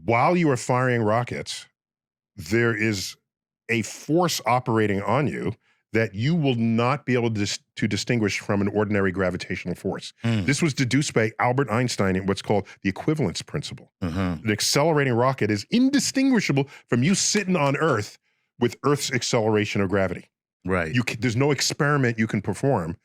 while you are firing rockets, there is a force operating on you that you will not be able to distinguish from an ordinary gravitational force. This was deduced by Albert Einstein in what's called the equivalence principle. An accelerating rocket is indistinguishable from you sitting on Earth with Earth's acceleration of gravity. Right. There's no experiment you can perform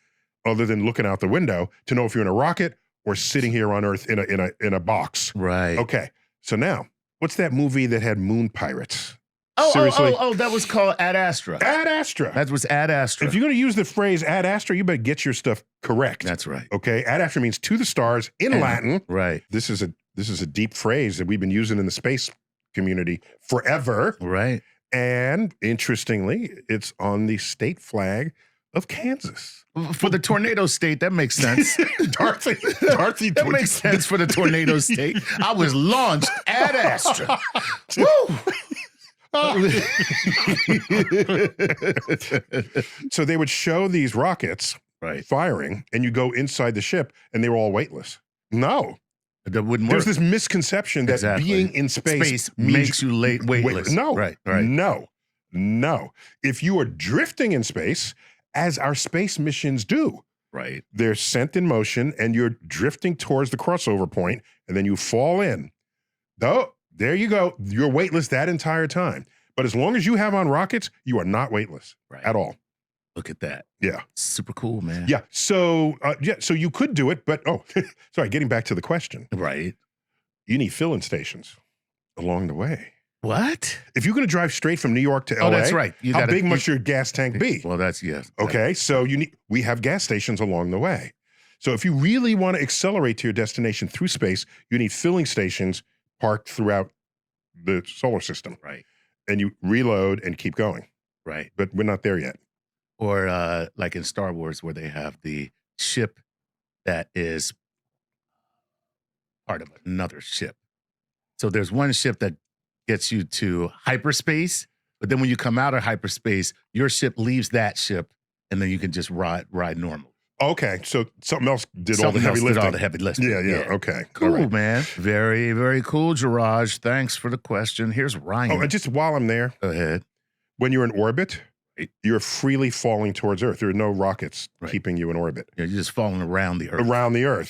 other than looking out the window to know if you're in a rocket or sitting here on Earth in a box. Right. Okay. So now, what's that movie that had moon pirates? Oh, that was called Ad Astra. Ad Astra. That was Ad Astra. If you're going to use the phrase Ad Astra, you better get your stuff correct. That's right. Okay. Ad Astra means to the stars in Latin. Right. This is a deep phrase that we've been using in the space community forever. Right. And interestingly, it's on the state flag of Kansas. For the tornado state, that makes sense. Dorothy, that makes sense for the tornado state. I was launched Ad Astra. Woo! So they would show these rockets firing, and you go inside the ship, and they were all weightless. No. That wouldn't work. There's this misconception that being in space makes you weightless. No. Right. No. If you are drifting in space, as our space missions do, they're sent in motion, and you're drifting towards the crossover point, and then you fall in. There you go. You're weightless that entire time. But as long as you have on rockets, you are not weightless at all. Look at that. Yeah. Super cool, man. Yeah. So, so you could do it, but sorry, getting back to the question. Right. You need filling stations along the way. What? If you're going to drive straight from New York to LA, that's right. How big must your gas tank be? Well, yes. Okay. So we have gas stations along the way. So if you really want to accelerate to your destination through space, you need filling stations parked throughout the solar system. Right. And you reload and keep going. Right. But we're not there yet. Or like in Star Wars, where they have the ship that is part of another ship. So there's one ship that gets you to hyperspace, but then when you come out of hyperspace, your ship leaves that ship, and then you can just ride normal. Okay, so something else did all the heavy lifting. Yeah. Okay, cool, man. Very, very cool, Jiraj. Thanks for the question. Here's Ryan. Oh, and just while I'm there, go ahead. When you're in orbit, you're freely falling towards Earth. There are no rockets keeping you in orbit. You're just falling around the Earth. Around the Earth.